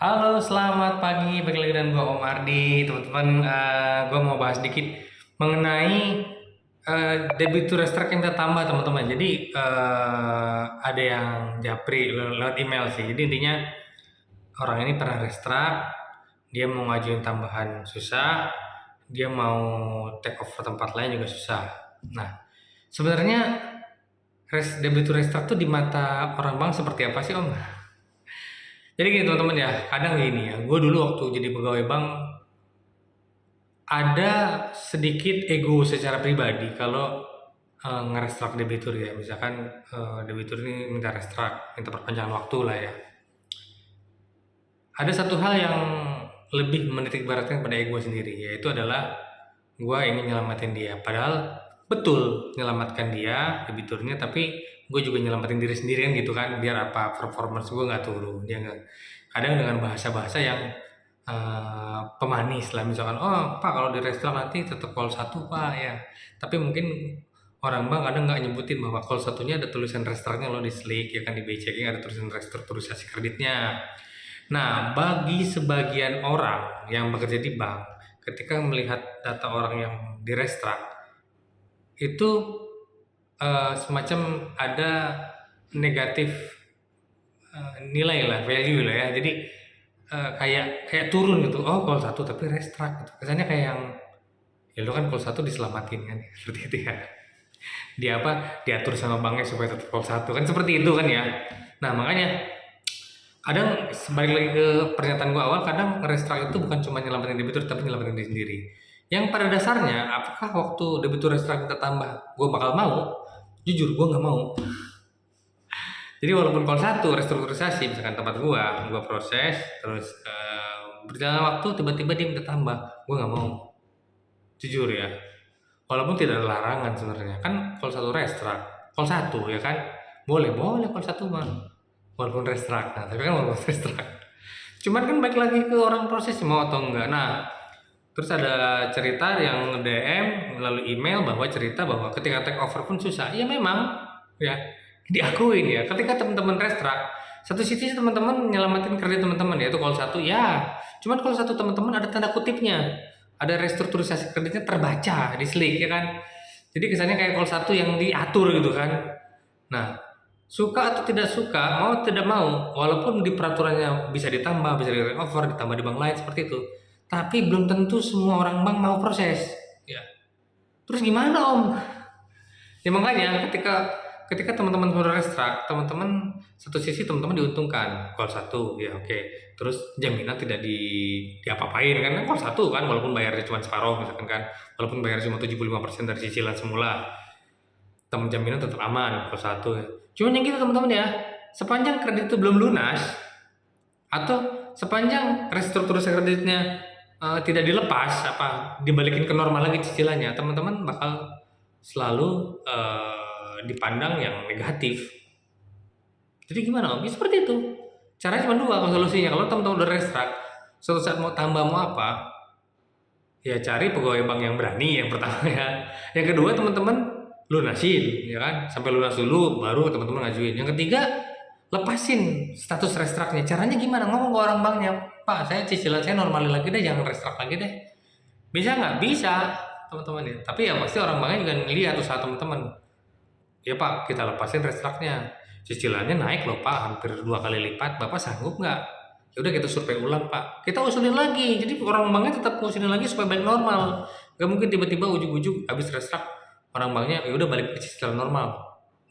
Halo, selamat pagi. Balik lagi dengan gua Om Ardi, teman-teman. Gua mau bahas dikit mengenai debitur restoran yang kita tambah, teman-teman. Jadi ada yang japri lewat email sih. Jadi intinya orang ini pernah restoran, dia mau ngajuin tambahan susah, dia mau take over tempat lain juga susah. Nah, sebenarnya debitur restoran tuh di mata orang bank seperti apa sih, Om? Jadi gini teman-teman ya, kadang gini ya, gue dulu waktu jadi pegawai bank ada sedikit ego secara pribadi kalau ngerestorak debitur ya, misalkan debitur ini minta restorak, minta perpanjangan waktu lah ya. Ada satu hal yang lebih menitik beratkan pada ego sendiri, yaitu adalah gue ingin nyelamatin dia. Padahal betul nyelamatkan dia, debiturnya, tapi gue juga nyelamatin diri sendiri kan gitu kan, biar apa performance gue nggak turun. Dia nggak, kadang dengan bahasa-bahasa yang pemanis lah, misalkan, oh pak kalau di restoran nanti tetap call satu pak ya. Tapi mungkin orang bank kadang nggak nyebutin bahwa call satunya ada tulisan restorannya lo di Slick ya kan, di BI checking ada tulisan restrukturisasi kreditnya. Nah, bagi sebagian orang yang bekerja di bank, ketika melihat data orang yang direstrak, itu semacam ada negatif nilai lah, value lah ya. Jadi kayak kayak turun gitu. Oh, call satu tapi restrak gitu. Kesannya kayak yang ya lo kan call satu diselamatin kan, seperti itu ya. Dia apa? Diatur sama banknya supaya tetap call satu kan seperti itu kan ya. Nah, makanya kadang balik lagi ke pernyataan gua awal, kadang restoran itu bukan cuma nyelamatin debitur tapi nyelamatin diri sendiri. Yang pada dasarnya, apakah waktu debitur restoran kita tambah gua bakal mau? Jujur gua nggak mau. Jadi walaupun call satu restrukturisasi misalkan tempat gua proses terus berjalan waktu tiba-tiba dia minta tambah, gua nggak mau. Jujur ya. Walaupun tidak ada larangan sebenarnya, kan call satu restoran, call satu ya kan, boleh boleh call satu mah, walaupun restoran. Nah, tapi kan walaupun restoran. Cuman kan balik lagi ke orang proses mau atau enggak. Nah, terus ada cerita yang DM melalui email bahwa cerita bahwa ketika take over pun susah. Iya memang, ya diakuin ya. Ketika teman-teman restoran, satu sisi teman-teman nyelamatin kredit teman-teman yaitu call satu ya. Cuman call satu teman-teman ada tanda kutipnya. Ada restrukturisasi kreditnya terbaca di Slick ya kan. Jadi kesannya kayak call satu yang diatur gitu kan. Nah, suka atau tidak suka, mau tidak mau, walaupun di peraturannya bisa ditambah, bisa di over, ditambah di bank lain seperti itu. Tapi belum tentu semua orang bank mau proses. Ya. Terus gimana Om? Ya makanya ketika teman-teman sudah restrak, teman-teman satu sisi teman-teman diuntungkan call satu ya oke. Terus jaminan tidak diapa-apain kan call satu kan, walaupun bayarnya cuma separuh misalkan kan, walaupun bayarnya cuma 75% dari cicilan semula, teman jaminan tetap aman call satu ya. Cuman yang gitu teman-teman ya, sepanjang kredit itu belum lunas atau sepanjang restrukturisasi kreditnya tidak dilepas apa dibalikin ke normal lagi cicilannya, teman-teman bakal selalu dipandang yang negatif. Jadi gimana Om? Ya seperti itu. Caranya cuma dua kalau solusinya. Kalau teman-teman udah restart, suatu saat mau tambah mau apa, ya cari pegawai bank yang berani yang pertama ya. Yang kedua teman-teman lunasin, ya kan? Sampai lunas dulu, baru teman-teman ngajuin. Yang ketiga lepasin status restraknya. Caranya gimana? Ngomong ke orang banknya, Pak, saya cicilan saya normalin lagi deh, jangan restrak lagi deh. Bisa nggak? Bisa, teman-teman ya. Tapi ya pasti orang banknya juga ngelihat usaha teman-teman. Ya Pak, kita lepasin restraknya. Cicilannya naik loh Pak, hampir 2 kali lipat. Bapak sanggup nggak? Ya udah kita survei ulang Pak. Kita usulin lagi. Jadi orang banknya tetap usulin lagi supaya balik normal. Gak mungkin tiba-tiba ujuk-ujuk habis restrak orang banknya ya udah balik ke cicilan normal.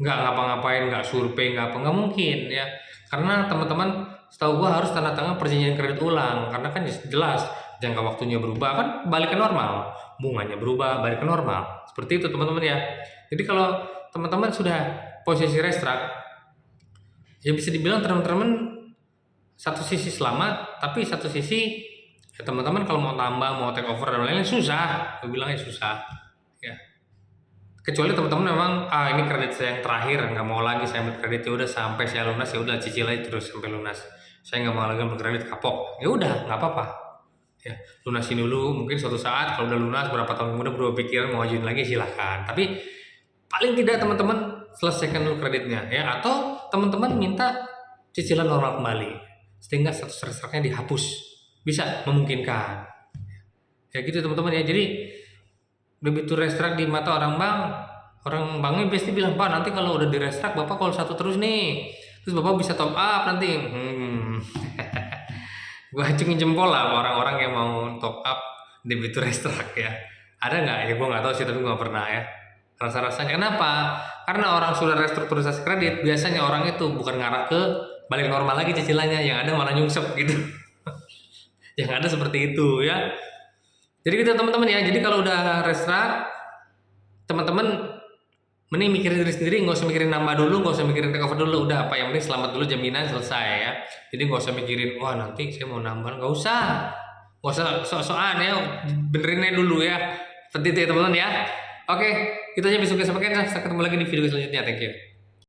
Nggak ngapa-ngapain, nggak survei, nggak apa, nggak mungkin ya. Karena teman-teman setahu gua harus tanda tangan perjanjian kredit ulang. Karena kan jelas jangka waktunya berubah kan balik ke normal. Bunganya berubah, balik ke normal. Seperti itu teman-teman ya. Jadi kalau teman-teman sudah posisi restrak, ya bisa dibilang teman-teman satu sisi selamat, tapi satu sisi ya teman-teman kalau mau tambah, mau take over dan lain-lain susah, gue bilangnya susah. Ya. Kecuali teman-teman memang ini kredit saya yang terakhir, nggak mau lagi saya ambil kredit ya udah sampai saya lunas ya udah cicil aja terus sampai lunas. Saya nggak mau lagi ambil kredit kapok, ya udah nggak apa-apa. Ya, lunasin dulu, mungkin suatu saat kalau udah lunas berapa tahun kemudian berubah pikiran mau ajuin lagi silahkan. Tapi paling tidak teman-teman selesaikan dulu kreditnya ya, atau teman-teman minta cicilan normal kembali. sehingga status restorannya dihapus. Bisa memungkinkan. Ya gitu teman-teman ya. Jadi begitu restoran di mata orang banknya pasti bilang, Pak nanti kalau udah di restoran Bapak call 1 terus nih. Terus Bapak bisa top up nanti. Gue acungin jempol lah sama orang-orang yang mau top up debitur restoran ya. Ada nggak? Ya gue nggak tahu sih, tapi gue nggak pernah ya. Rasa-rasanya kenapa? Karena orang sudah restrukturisasi kredit, biasanya orang itu bukan ngarah ke balik normal lagi cicilannya, yang ada malah nyungsep gitu. Yang ada seperti itu ya. Jadi gitu teman-teman ya. Jadi kalau udah restoran, teman-teman mending mikirin diri sendiri, nggak usah mikirin nambah dulu, nggak usah mikirin recover dulu, udah apa yang penting selamat dulu, jaminan selesai ya. Jadi nggak usah mikirin wah nanti saya mau nambah, nggak usah sok-sokan ya, benerin aja dulu ya. Seperti itu ya teman-teman ya. Oke, itu aja besok sampai ketemu lagi di video selanjutnya. Thank you.